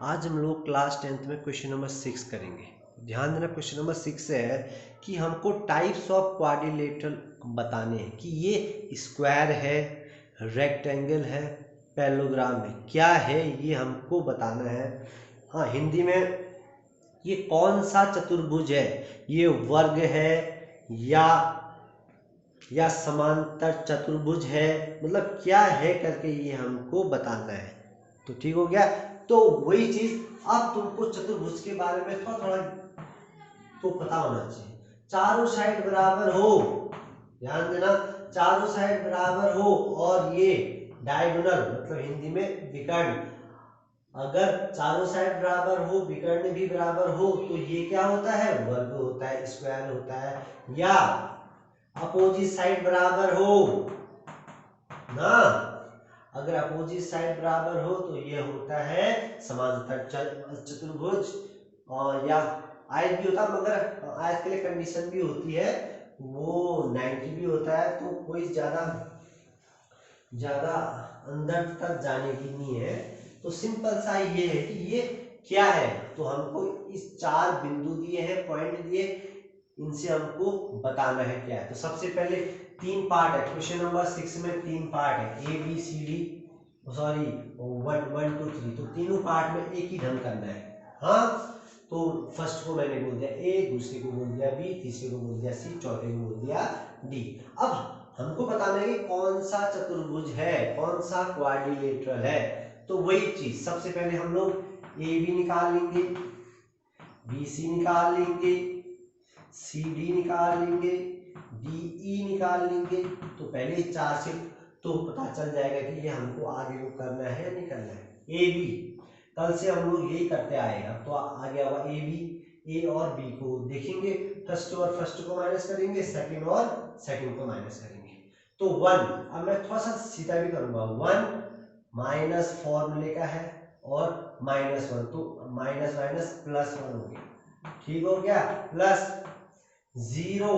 आज हम लोग क्लास 10th में क्वेश्चन नंबर 6 करेंगे। ध्यान देना, क्वेश्चन नंबर 6 है कि हमको टाइप्स ऑफ क्वाड्रिलेटरल बताने हैं कि ये स्क्वायर है, रेक्टेंगल है, पैरेललोग्राम है, क्या है ये हमको बताना है। हाँ, हिंदी में ये कौन सा चतुर्भुज है, ये वर्ग है या समांतर चतुर्भुज है, मतलब क्या है करके ये हमको बताना है। तो ठीक हो गया। तो वही चीज अब तुमको चतुर्भुज के बारे में थोड़ा थोड़ा तो पता होना चाहिए। चारों साइड बराबर हो, ध्यान देना, चारों साइड बराबर हो और ये डायगोनल मतलब हिंदी में विकर्ण, अगर चारों साइड बराबर हो, विकर्ण भी बराबर हो, तो ये क्या होता है, वर्ग होता है, स्क्वायर होता है। या अपोजिट साइड बराबर हो ना, अगर अपोजिट साइड बराबर हो तो ये होता है समांतर चतुर्भुज। और या आयत भी होता है, मगर आयत के लिए कंडीशन भी होती है, वो 90 भी होता है, तो कोई ज्यादा अंदर तक जाने की नहीं है। तो सिंपल सा ये है कि ये क्या है, तो हमको इस 4 बिंदु दिए हैं, पॉइंट दिए, इनसे हमको बताना है क्या है। तो सबसे पहले 3 पार्ट है, क्वेश्चन नंबर 6 में 3 पार्ट है, A B C D, sorry 1 1 2 3, तो तीनों पार्ट में एक ही ढंग करना है। हाँ, तो फर्स्ट को मैंने बोल दिया ए, दूसरे को बोल दिया बी, तीसरे को बोल दिया सी, चौथे को बोल दिया डी। अब हमको बताना है कि कौन सा चतुर्भुज है, कौन सा क्वाड्रिलेटरल है। तो वही चीज सबसे पहले हम लोग ए बी निकाल लेंगे, बी सी निकाल लेंगे, सी डी निकाल लेंगे, डी ई निकाल लेंगे। तो पहले 4 से तो पता चल जाएगा कि ये हमको आगे को करना है या नहीं करना है। ए बी कल से हम लोग यही करते आएगा, तो आ गया हुआ ए बी, ए और बी को देखेंगे, फर्स्ट और फर्स्ट को माइनस करेंगे, सेकंड और सेकंड को माइनस करेंगे। तो 1, अब मैं थोड़ा सा सीधा भी करूंगा, 1 माइनस फॉर्मूले का है और -1, तो माइनस माइनस प्लस 1 हो गया, ठीक हो गया। प्लस 0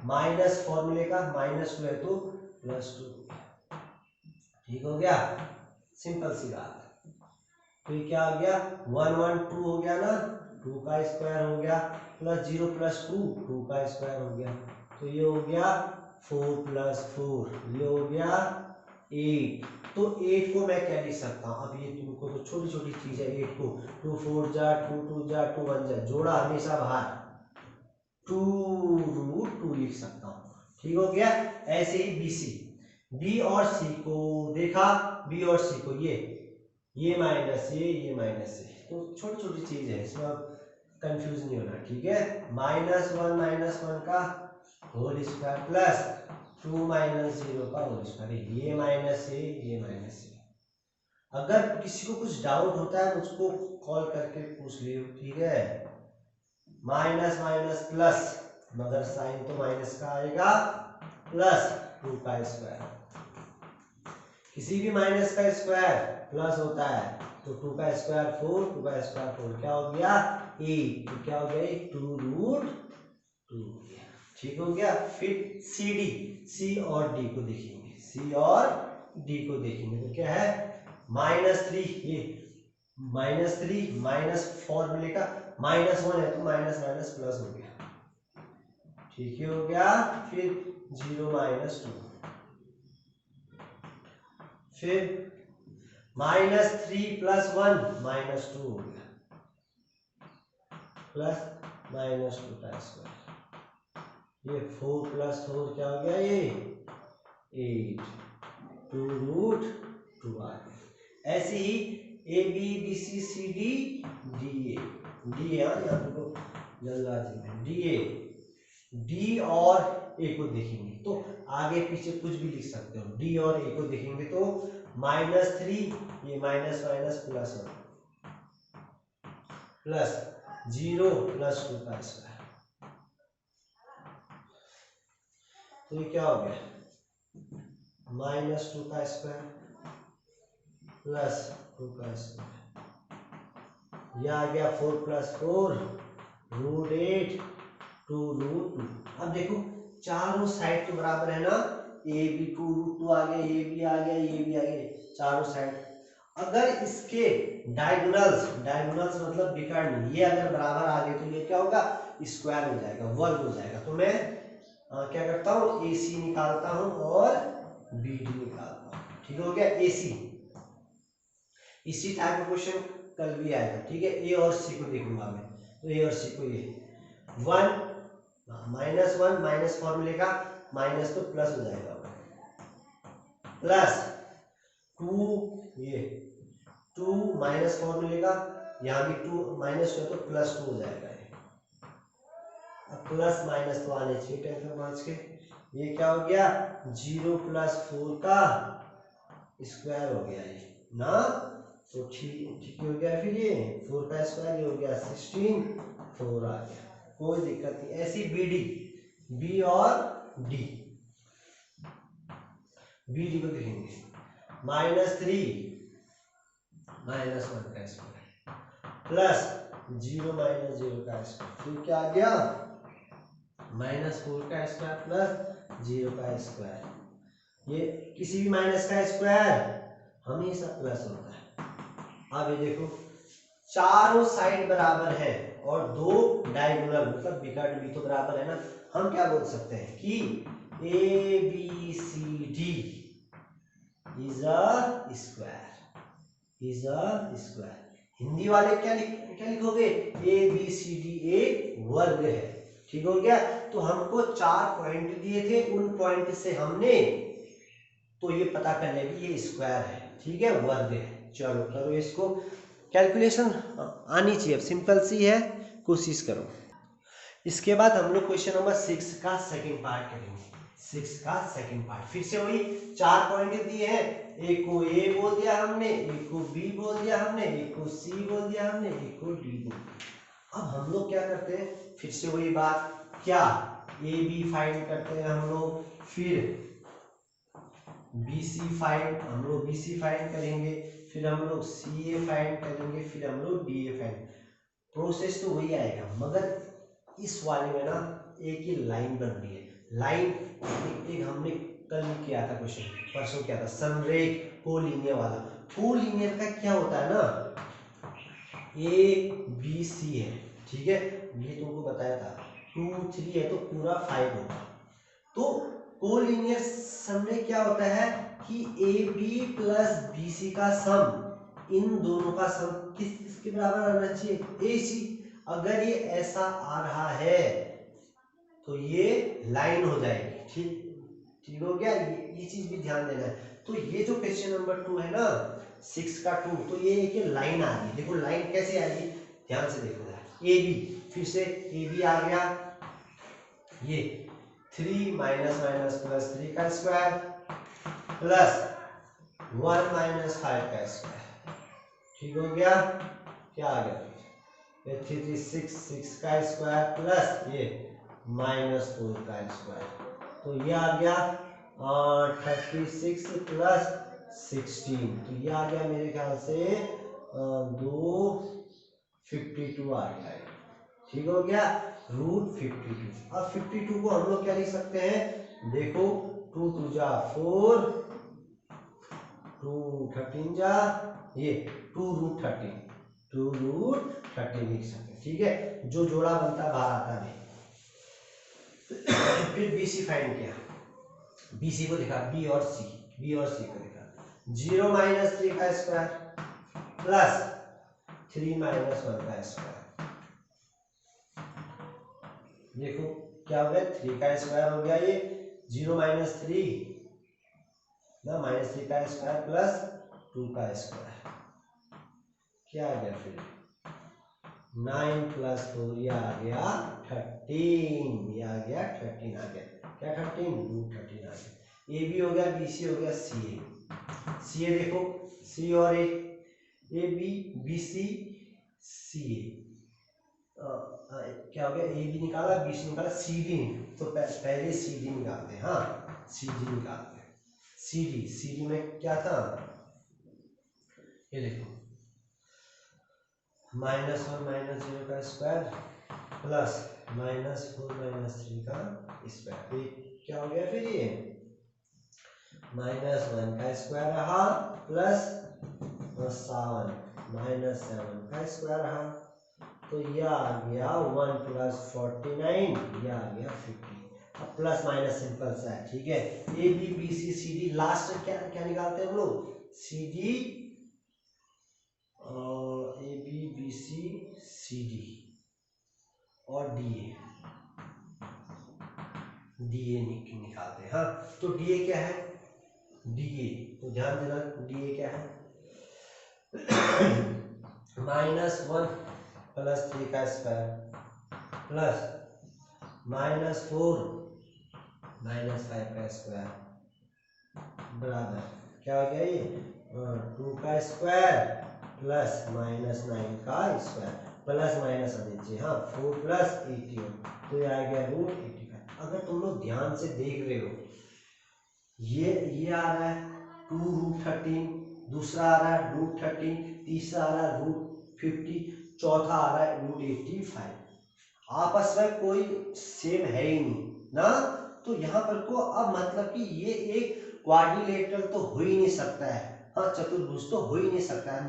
माइनस फॉर्मूले का -2 है तो +2 हो गया, ठीक हो गया, सिंपल सी बात। तो ये क्या आ गया, 1 1 2 हो गया ना, 2 का स्क्वायर हो गया, प्लस 0 प्लस 2 2 का स्क्वायर हो गया, तो ये हो गया 4 + 4, ये हो गया 8। तो 8 को मैं क्या लिख सकता हूँ, अब ये तुमको तो छोटी छोटी चीज है, 8 को 2 4 जा 2 2 जा 2 1 जा, जोड़ा हमेशा बाहर, 2√2 लिख सकता हूँ, ठीक हो गया। ऐसे ही बी सी, बी और सी को देखा, बी और सी को ये माइनस ये माइनस ये, तो छोटी छोटी चीज है, इसमें आप कंफ्यूज नहीं होना, ठीक है। -1 का होल स्क्वायर प्लस 2 - 0 का होल स्क्वायर, ये माइनस ये। अगर किसी को कुछ डाउट होता है मुझको कॉल करके पूछ लियो, ठीक है। माइनस माइनस प्लस, मगर साइन तो माइनस का आएगा, प्लस 2 का स्क्वायर, किसी भी माइनस का स्क्वायर प्लस होता है, तो 2 का स्क्वायर 4, 2 का स्क्वायर 4, क्या हो गया 8, तो क्या हो गया 2√2, ठीक हो गया। फिर सी डी, सी और डी को देखेंगे, सी और डी को देखेंगे, तो क्या है -3, ये -3 माइनस फॉर्मूले का -1 है, तो माइनस माइनस प्लस हो गया, ठीक है हो गया। फिर 0 - 2, फिर -3 + 1 -2 हो गया, प्लस -2 का स्क्वायर, ये 4 + 4 क्या हो गया, ये 8, 2√2 आ गया। ऐसे ही A B B C C D D A, यहाँ को जल्दबाजी में डी ए, डी और ए को देखेंगे, तो आगे पीछे कुछ भी लिख सकते हो, डी और ए को देखेंगे तो -3, ये माइनस माइनस प्लस 1, प्लस 0 + 2 का स्क्वायर, तो ये क्या हो गया -2 का स्क्वायर प्लस 2 का स्क्वायर, यह आ गया 4 + 4 √8 2√2। अब देखो चारों साइड तो बराबर है ना, ए बी 2√2 आ गया, ये भी आ गया, ये भी आ गया, चारों साइड। अगर इसके डायगोनल्स मतलब विकर्ण ये अगर बराबर आ गए तो ये क्या होगा, स्क्वायर हो जाएगा, वर्ग हो जाएगा। तो मैं क्या करता हूँ, AC निकालता हूँ और BD निकालता हूँ। ठीक हो गया, AC। इसी टाइप का क्वेश्चन कल भी आएगा। ठीक है, A और C को देखूंगा मैं, तो A और C को ये 1 -1 माइनस फॉर्मूले का माइनस तो प्लस हो जाएगा, प्लस 2 ये 2 माइनस फॉर्मूले का, यहाँ भी 2 माइनस है तो प्लस 2 हो जाएगा। ये अब प्लस माइनस तो आने चाहिए 10 के। ये क्या हो गया, 0 + 4 का स्क्वायर हो गया ये ना, तो ठीक हो गया। फिर ये 4 का स्क्वायर ये हो गया 16, 4 आ गया, कोई दिक्कत नहीं। ऐसी B और D को देखेंगे -3 -1 का स्क्वायर प्लस 0 - 0 का स्क्वायर, फिर क्या आ गया -4 का स्क्वायर प्लस 0 का स्क्वायर। ये किसी भी माइनस का स्क्वायर हमेशा प्लस होता है। अब ये देखो चारों साइड बराबर है और दो डायगोनल मतलब विकर्ण भी तो बराबर है ना, हम क्या बोल सकते हैं कि ABCD is a square. Hindi वाले क्या लिखोगे, ABCD एक वर्ग है। ठीक हो गया। तो हमको 4 पॉइंट दिए थे, उन पॉइंट से हमने तो ये पता कर लिया कि ये स्क्वायर है, ठीक है, वर्ग है। चलो करो इसको, कैलकुलेशन आनी चाहिए, सिंपल सी है, कोशिश करो। इसके बाद हम लोग क्वेश्चन नंबर 6 का सेकंड पार्ट करेंगे। 6 का सेकंड पार्ट फिर से वही 4 पॉइंट दिए हैं, एक को A बोल दिया हमने, एक को B बोल दिया हमने, एक को C बोल दिया हमने, एक को D बोल दिया। अब हम लोग क्या करते हैं, फिर से वही बात, क्या AB फाइंड करते हैं हम लोग, फिर BC फाइंड, हम लोग BC फाइंड करेंगे, फिर हम लोग CA फाइंड करेंगे, फिर हम लोग DA फाइंड। प्रोसेस तो वही आएगा, मगर इस वाले में ना एक ही लाइन बन रही है। लाइन एक हमने कल किया था क्वेश्चन, परसों किया था, संरेख कोलिनियर वाला। कोलिनियर का क्या होता है ना, ABC है, ठीक है, ये तुमको बताया था, 2 3 है तो पूरा 5 होगा। तो कोलिनियर सम में क्या होता है कि AB + BC का सम, इन दोनों का सम किसके बराबर आना चाहिए, AC। अगर ये ऐसा आ रहा है तो ये लाइन हो जाएगी। ठीक हो गया, ये चीज भी ध्यान देना है। तो ये जो क्वेश्चन नंबर 2 है ना, 6 का 2, तो ये एक लाइन आ रही है। देखो लाइन कैसे आ रही है, ध्यान से देखो। AB, फिर से AB आ गया, ये 3 - +3 का स्क्वायर प्लस 1 - 5 का स्क्वायर। ठीक हो गया, क्या आ गया, 6 का स्क्वायर प्लस ये -4 का स्क्वायर, तो ये आ गया 36 + 16, तो ये आ गया मेरे ख्याल से 252 आ गया। ठीक हो गया, √52। अब 52 को हम लोग क्या लिख सकते हैं, देखो 2 × 2 = 4, 2 13 जा, ये 2√13 लिख सकते हैं। ठीक है, जो जोड़ा बनता बाहर आता है। फिर BC फाइंड किया, BC को देखा, B और C को देखा, 0 - 3 का स्क्वायर प्लस 3 - 1 का स्क्वायर। देखो क्या हो गया, 3 का स्क्वायर हो गया, ये 0 - 3 ना, -3 का स्क्वायर प्लस 2 का स्क्वायर, क्या आ गया, फिर 9 + 4, ये आ गया 13, ये आ गया 13 आ गया, क्या 13 √13 आ गया। AB हो गया, BC हो गया, CA देखो, C और A, AB BC CA, क्या हो गया, AB निकाला, BC निकाला, CD, तो पहले CD निकालते हैं। हाँ, CD निकालते हैं। CD में क्या था, ये देखो -1 - 0 का स्क्वायर प्लस -4 - 3 का स्क्वायर, क्या हो गया, फिर ये -1 का स्क्वायर रहा प्लस 7 माइनस 7 का स्क्वायर रहा। तो यह आ गया 1 प्लस 49, यह आ गया 50। अब प्लस माइनस सिंपल सा है, ठीक है। A B B C C D, last क्या क्या निकालते हैं हम लोग, C D, A B B C D और डी ए निकालते हैं। हाँ, तो डी ए क्या है, डी ए, तो ध्यान देना डी ए क्या है, -1 प्लस 3 का स्क्वायर प्लस -4 माइनस 5 का स्क्वायर बराबर क्या हो गया, ये 2 का स्क्वायर प्लस -9 का स्क्वायर प्लस माइनस आ दीजिए। हाँ, 4 प्लस 81, तो ये आ गया √85। अगर तुम लोग ध्यान से देख रहे हो, ये आ रहा है 2√13, दूसरा आ रहा है √13, तीसरा आ रहा है √50, चौथा आ रहा है √85। आपस में कोई सेम है ही नहीं ना, तो यहाँ पर को अब मतलब कि ये एक क्वाड्रिलेटरल तो हो ही नहीं सकता है। हाँ, चतुर्भुज तो हो ही नहीं सकता है।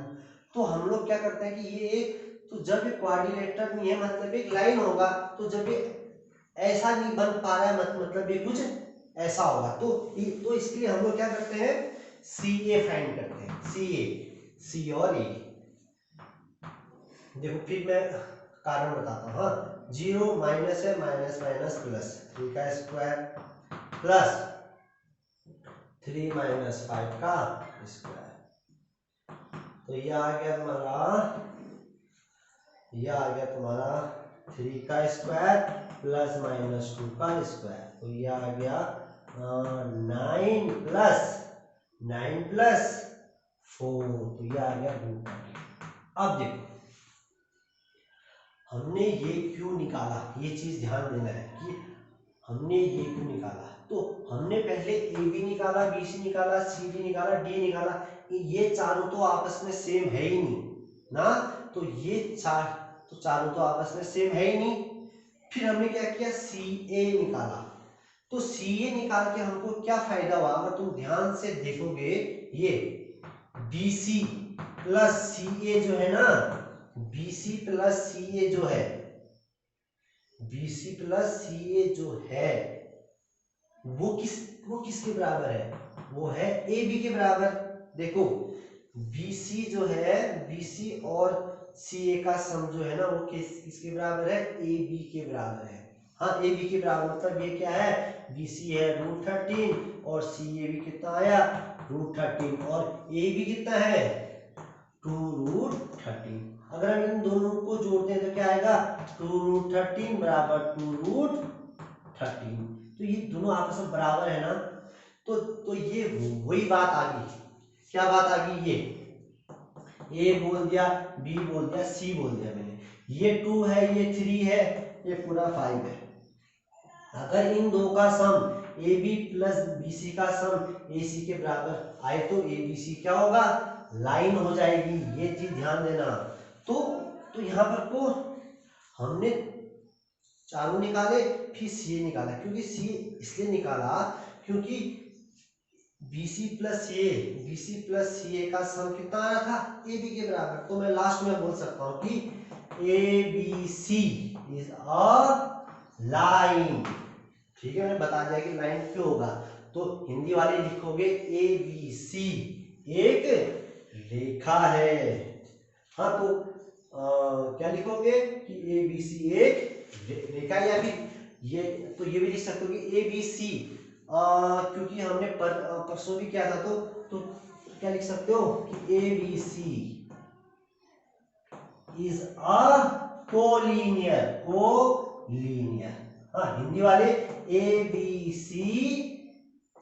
तो हम लोग क्या करते हैं कि ये एक, तो जब ये क्वाड्रिलेटरल नहीं है मतलब एक लाइन होगा, तो जब ये ऐसा नहीं बन पा रहा है मतलब ये कुछ ऐसा होगा, तो इसके लिए हम लोग क्या करते हैं, सी ए फाइंड करते हैं। सी और ए, देखो फिर मैं कारण बताता हूँ। हाँ, 0 माइनस है, माइनस माइनस प्लस 3 का स्क्वायर प्लस 3 माइनस 5 का स्क्वायर, तो ये आ गया तुम्हारा 3 का स्क्वायर प्लस -2 का स्क्वायर, तो ये आ गया 9 प्लस 4, तो ये आ गया 2। अब देखो हमने ये क्यों निकाला, ये चीज ध्यान देना है कि हमने ये क्यों निकाला। तो हमने पहले ए बी निकाला, बी सी निकाला, सी डी निकाला, डी निकाला, ये चारों तो आपस में सेम है ही नहीं ना, तो ये चारों तो आपस में सेम है ही नहीं। फिर हमने क्या किया, सी ए निकाला, तो सी ए निकाल के हमको क्या फायदा हुआ, अगर तुम ध्यान से देखोगे, ये बी सी प्लस सी ए जो है ना, BC प्लस सी ए जो है, BC प्लस सी ए जो है वो किसके बराबर है, वो है AB के बराबर। देखो BC जो है, BC और CA का सम जो है ना, वो किसके बराबर है, AB के बराबर है। हाँ, AB के बराबर मतलब ये क्या है, BC है √13 और CA भी कितना आया, √13, और AB कितना है 2√13। अगर हम इन दोनों को जोड़ते हैं तो क्या आएगा, 2√13 बराबर 2√13, तो ये दोनों आपस में बराबर है ना, तो ये वही बात आ गई। क्या बात आ गई, ये A बोल दिया, B बोल दिया, C बोल दिया मैंने, ये 2 है, ये 3 है, ये पूरा 5 है। अगर इन दो का सम AB प्लस BC का सम AC के बराबर आए तो ABC क्या होगा, लाइन हो जाएगी, ये चीज ध्यान देना। तो यहाँ पर को हमने चारों निकाले, फिर CA निकाला, क्योंकि CA इसलिए निकाला क्योंकि BC प्लस CA का सम कितना आ रहा था, AB के बराबर। तो मैं लास्ट में बोल सकता हूँ कि ABC इज अ लाइन, ठीक है, मैंने बता दिया कि लाइन क्यों होगा। तो हिंदी वाले लिखोगे ABC एक रेखा है। हाँ, तो क्या लिखोगे कि ABC एक रेखा, या फिर ये तो ये भी लिख सकते हो कि ABC, क्योंकि हमने परसों भी किया था, तो क्या लिख सकते हो कि ABC इज अ कोलिनियर। हाँ, हिंदी वाले ABC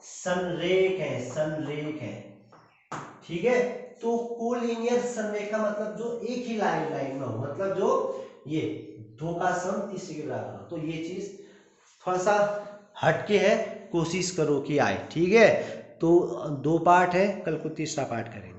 संरेख है, ठीक है। तो कोलिनियर संरेख का मतलब जो एक ही लाइन में हो, मतलब जो ये दो का सम तीसरे के बराबर हो। तो ये चीज थोड़ा सा हटके है, कोशिश करो कि आए, ठीक है। तो 2 पार्ट है, कल को तीसरा पार्ट करेंगे।